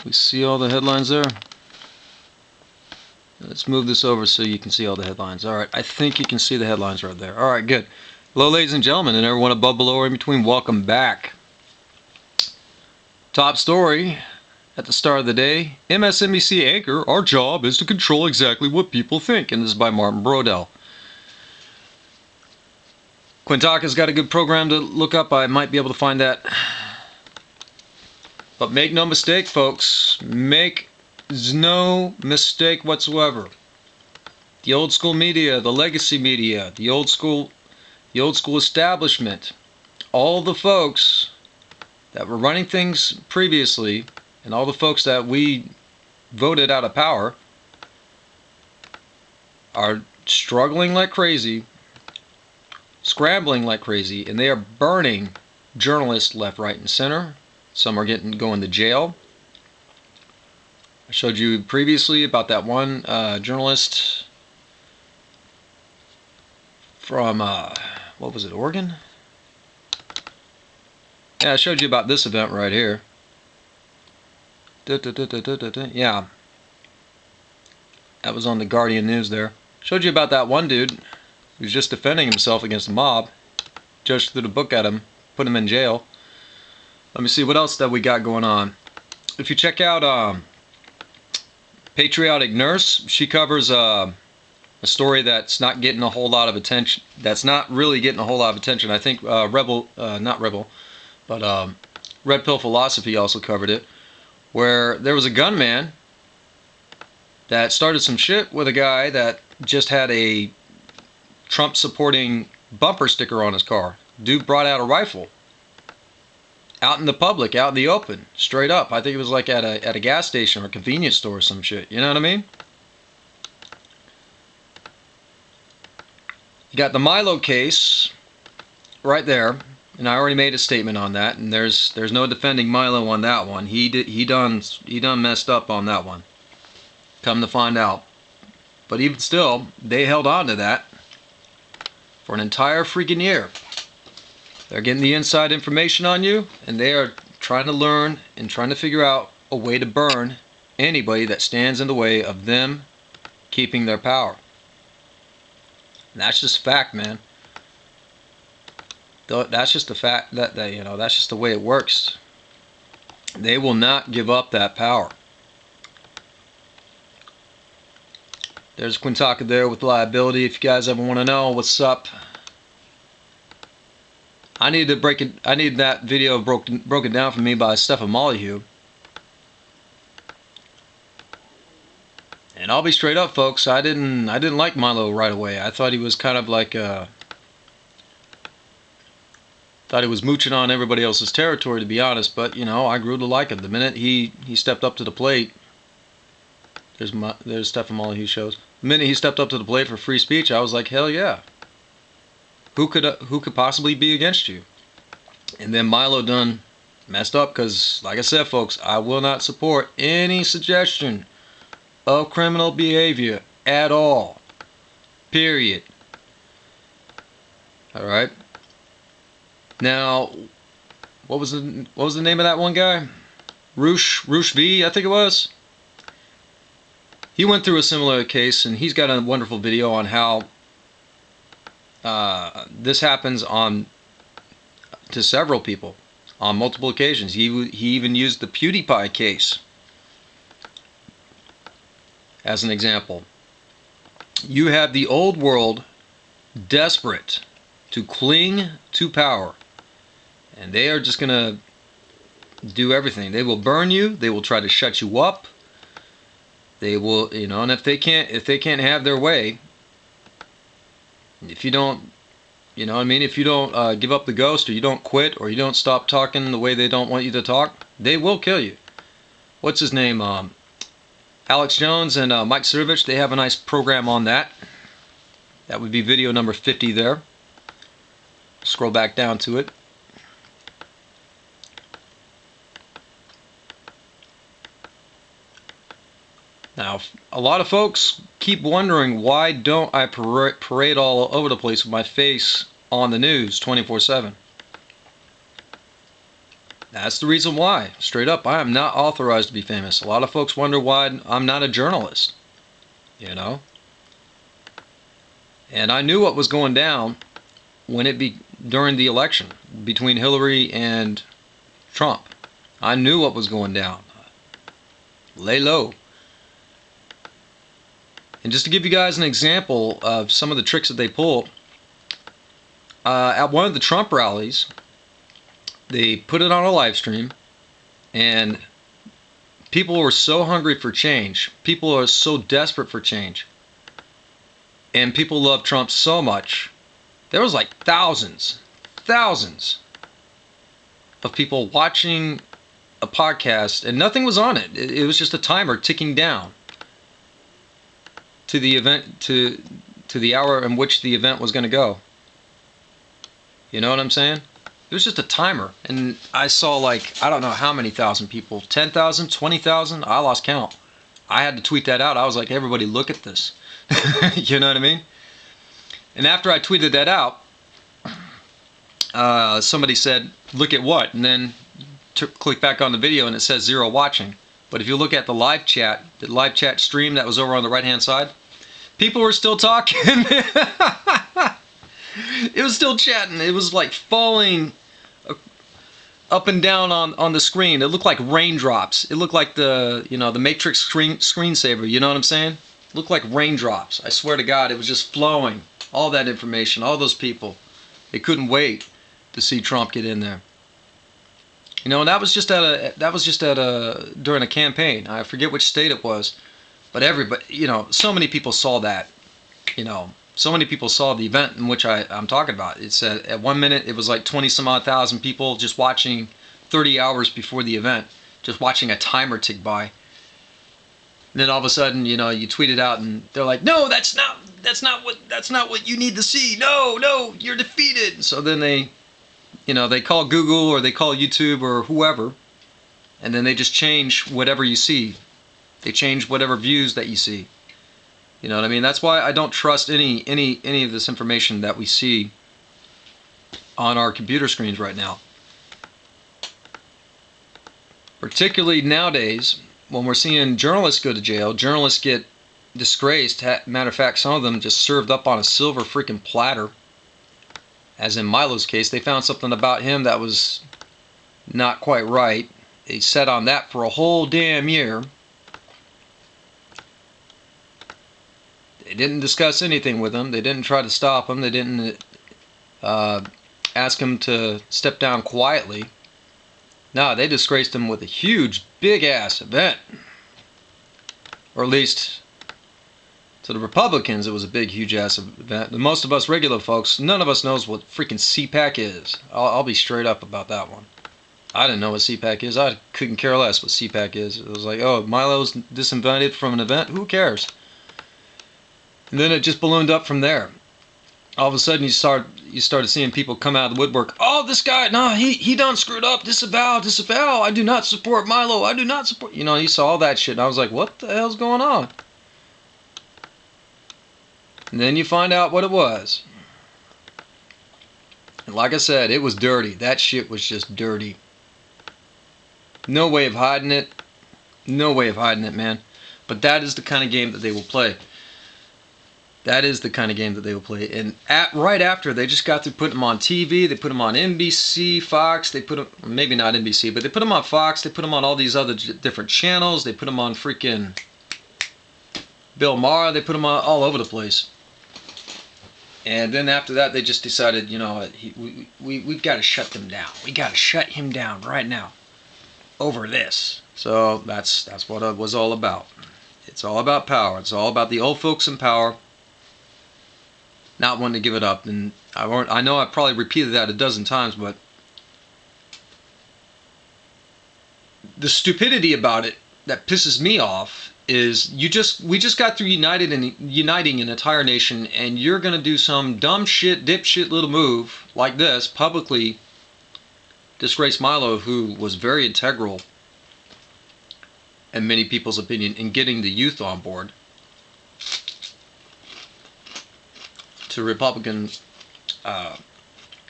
we see all the headlines there? Let's move this over so you can see all the headlines. Alright, I think you can see the headlines right there. Alright, good. Hello, ladies and gentlemen, and everyone above, below, or in between, welcome back. Top story at the start of the day. MSNBC anchor, our job is to control exactly what people think. And this is by Martin Brodell. Quintaka's got a good program to look up. I might be able to find that. But make no mistake, folks. Make no mistake whatsoever. The old school media, the legacy media, the old school establishment, all the folks that were running things previously, and all the folks that we voted out of power, are struggling like crazy, scrambling like crazy, and they are burning journalists left, right, and center. Some are going to jail. I showed you previously about that one journalist from, what was it, Oregon? Yeah, I showed you about this event right here. Yeah. That was on the Guardian News there. Showed you about that one dude who's just defending himself against the mob. Judge threw the book at him, put him in jail. Let me see what else that we got going on. If you check out Patriotic Nurse, she covers a story that's not getting a whole lot of attention. That's not really getting a whole lot of attention. I think Red Pill Philosophy also covered it, where there was a gunman that started some shit with a guy that just had a Trump supporting bumper sticker on his car. Dude brought out a rifle out in the public, out in the open, straight up. I think it was like at a gas station or a convenience store or some shit. You know what I mean? You got the Milo case right there, and I already made a statement on that. And there's no defending Milo on that one. He done messed up on that one. Come to find out. But even still, they held on to that for an entire freaking year. They're getting the inside information on you, and they are trying to learn and trying to figure out a way to burn anybody that stands in the way of them keeping their power. And that's just fact, man. That's just the fact that that's just the way it works. They will not give up that power. There's Quintaka there with liability. If you guys ever want to know what's up, I need that video broken down for me by Stephen Molyneux. And I'll be straight up, folks. I didn't like Milo right away. I thought he was kind of like thought he was mooching on everybody else's territory, to be honest. But I grew to like him the minute he stepped up to the plate. There's Stephen Molyneux shows. The minute he stepped up to the plate for free speech, I was like, hell yeah. Who could possibly be against you? And then Milo done messed up because, like I said, folks, I will not support any suggestion of criminal behavior at all. Period. All right. Now, what was the name of that one guy? Roosh V, I think it was. He went through a similar case, and he's got a wonderful video on how this happens to several people on multiple occasions. He even used the PewDiePie case as an example. You have the old world desperate to cling to power, and they are just gonna do everything. They will burn you. They will try to shut you up. They will, and if they can't have their way, if you don't, if you don't give up the ghost, or you don't quit, or you don't stop talking the way they don't want you to talk, they will kill you. What's his name? Alex Jones and Mike Cernovich, they have a nice program on that. That would be video number 50 there. Scroll back down to it. Now, a lot of folks keep wondering, why don't I parade all over the place with my face on the news 24/7? That's the reason why. Straight up, I am not authorized to be famous. A lot of folks wonder why I'm not a journalist. You know? And I knew what was going down when during the election between Hillary and Trump. I knew what was going down. Lay low. And just to give you guys an example of some of the tricks that they pull, at one of the Trump rallies, they put it on a live stream, and people were so hungry for change. People are so desperate for change. And people love Trump so much. There was like thousands of people watching a podcast, and nothing was on it. It was just a timer ticking down to the event, to the hour in which the event was going to go. You know what I'm saying? It was just a timer, and I saw like, I don't know how many thousand people, 10,000, 20,000, I lost count. I had to tweet that out. I was like, everybody look at this. You know what I mean? And after I tweeted that out, somebody said, look at what? And then click back on the video and it says 0 watching. But if you look at the live chat stream that was over on the right hand side, people were still talking. It was still chatting. It was like falling up and down on the screen. It looked like raindrops. It looked like the Matrix screensaver. You know what I'm saying? It looked like raindrops. I swear to God, it was just flowing. All that information, all those people, they couldn't wait to see Trump get in there. You know, and that was just during a campaign. I forget which state it was, but everybody, so many people saw that. So many people saw the event in which I'm talking about. It said at 1 minute it was like 20 some odd thousand people just watching 30 hours before the event, just watching a timer tick by. And then all of a sudden, you tweet it out and they're like, no, that's not what you need to see. No, you're defeated. So then they call Google or they call YouTube or whoever, and then they just change whatever you see. They change whatever views that you see. You know what I mean? That's why I don't trust any of this information that we see on our computer screens right now. Particularly nowadays, when we're seeing journalists go to jail, journalists get disgraced. Matter of fact, some of them just served up on a silver freaking platter. As in Milo's case, they found something about him that was not quite right. They sat on that for a whole damn year. They didn't discuss anything with him. They didn't try to stop him. They didn't ask him to step down quietly. No, they disgraced him with a huge, big-ass event. Or at least, to the Republicans, it was a big, huge-ass event. And most of us regular folks, none of us knows what freaking CPAC is. I'll be straight up about that one. I didn't know what CPAC is. I couldn't care less what CPAC is. It was like, oh, Milo's disinvited from an event? Who cares? And then it just ballooned up from there. All of a sudden, you started seeing people come out of the woodwork. Oh, this guy, no, he done screwed up. Disavow. I do not support Milo. I do not support. You saw all that shit. And I was like, what the hell's going on? And then you find out what it was. And like I said, it was dirty. That shit was just dirty. No way of hiding it. No way of hiding it, man. But that is the kind of game that they will play. That is the kind of game that they will play. And right after, they just got to put them on TV. They put them on NBC, Fox. They put them, maybe not NBC, but they put them on Fox. They put them on all these other different channels. They put them on freaking Bill Maher. They put them on all over the place. And then after that, they just decided, we've got to shut them down. We got to shut him down right now over this. So that's what it was all about. It's all about power. It's all about the old folks in power not wanting to give it up. And I know I probably repeated that a dozen times, but the stupidity about it that pisses me off is we just got through uniting an entire nation, and you're going to do some dumb shit, dipshit little move like this, publicly disgrace Milo, who was very integral, in many people's opinion, in getting the youth on board to Republican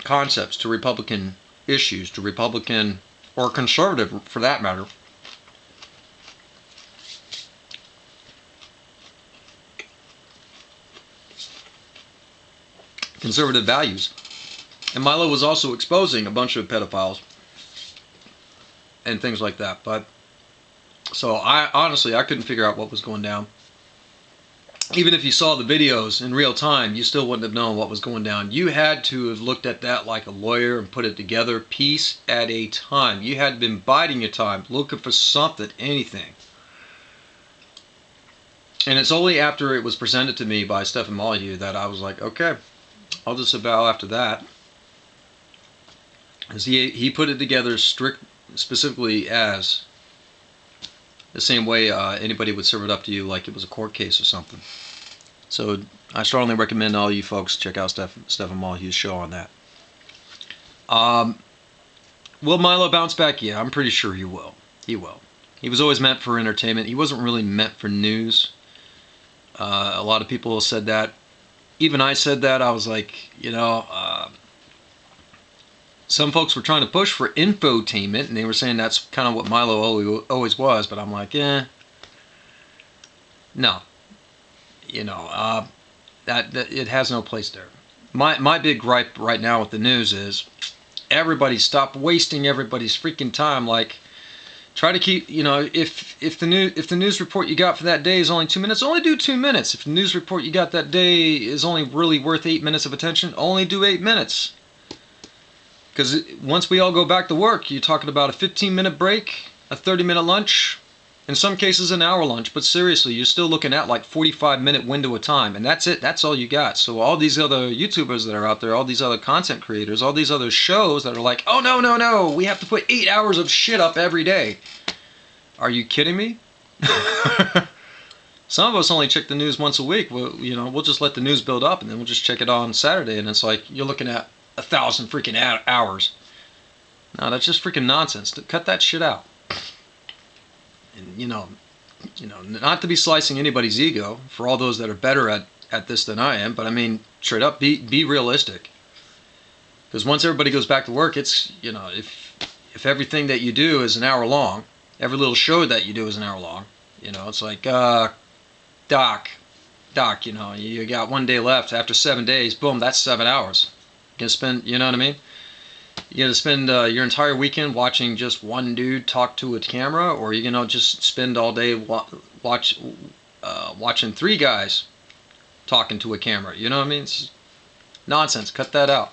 concepts, to Republican issues, to Republican or conservative for that matter. Conservative values. And Milo was also exposing a bunch of pedophiles and things like that. But so I honestly, I couldn't figure out what was going down. Even if you saw the videos in real time, you still wouldn't have known what was going down. You had to have looked at that like a lawyer and put it together piece at a time. You had been biding your time, looking for something, anything. And it's only after it was presented to me by Stephen Molyneux that I was like, okay, I'll just avow after that. Because he put it together specifically as the same way anybody would serve it up to you like it was a court case or something. So I strongly recommend all you folks check out Stephen Molyneux's show on that. Will Milo bounce back? Yeah, I'm pretty sure he will. He will. He was always meant for entertainment. He wasn't really meant for news. A lot of people said that. Even I said that. I was like, you know, some folks were trying to push for infotainment, and they were saying that's kind of what Milo always was, but I'm like, no. You know, that it has no place there. My big gripe right now with the news is everybody stop wasting everybody's freaking time. Like, try to keep, you know, if the news report you got for that day is only 2 minutes, only do 2 minutes. If the news report you got that day is only really worth 8 minutes of attention, only do 8 minutes. Because once we all go back to work, you're talking about a 15-minute break, a 30-minute lunch, in some cases an hour lunch. But seriously, you're still looking at like 45-minute window of time, and that's it. That's all you got. So all these other YouTubers that are out there, all these other content creators, all these other shows that are like, oh no, we have to put 8 hours of shit up every day. Are you kidding me? Some of us only check the news once a week. We'll just let the news build up, and then we'll just check it on Saturday, and it's like you're looking at 1,000 freaking hours. No, that's just freaking nonsense. Cut that shit out. And you know, not to be slicing anybody's ego for all those that are better at this than I am, but I mean, straight up, be realistic. Because once everybody goes back to work, it's, you know, if everything that you do is an hour long, every little show that you do is an hour long, you know, it's like, Doc, you know, you got 1 day left. After 7 days, boom, that's 7 hours. You're gonna spend, you know what I mean? You're gonna spend your entire weekend watching just one dude talk to a camera, or you're gonna just spend all day watching 3 guys talking to a camera. You know what I mean? It's nonsense. Cut that out.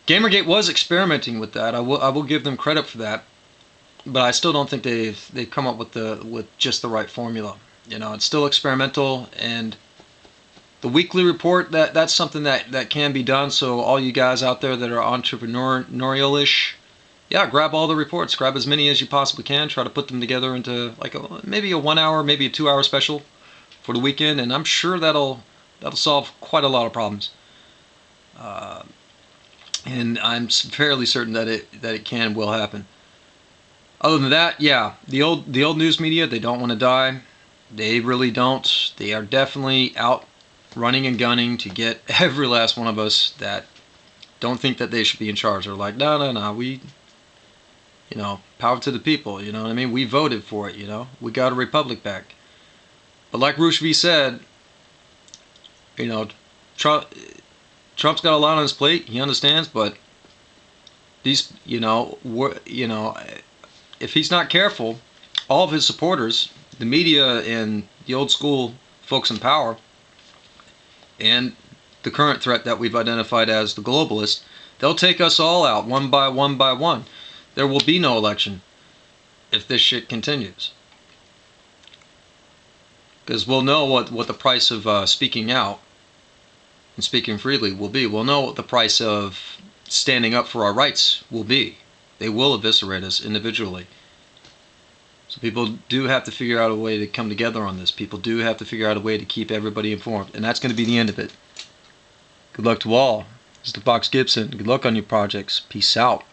Gamergate was experimenting with that. I will give them credit for that, but I still don't think they've come up with just the right formula. You know, it's still experimental, and the weekly report, that's something that can be done. So all you guys out there that are entrepreneurial-ish, yeah, grab all the reports. Grab as many as you possibly can. Try to put them together into like maybe a 1 hour, maybe a 2 hour special for the weekend, and I'm sure that'll solve quite a lot of problems. And I'm fairly certain that it will happen. Other than that, yeah, the old news media, they don't want to die. They really don't. They are definitely out running and gunning to get every last one of us that don't think that they should be in charge. They're like, no, we, you know, power to the people, you know what I mean? We voted for it, you know? We got a republic back. But like Rush V said, you know, Trump's got a lot on his plate, he understands, but these, if he's not careful, all of his supporters, the media and the old school folks in power, and the current threat that we've identified as the globalists, they'll take us all out one by one. There will be no election if this shit continues. Because we'll know what the price of speaking out and speaking freely will be. We'll know what the price of standing up for our rights will be. They will eviscerate us individually. So people do have to figure out a way to come together on this. People do have to figure out a way to keep everybody informed. And that's going to be the end of it. Good luck to all. This is the Fox Gibson. Good luck on your projects. Peace out.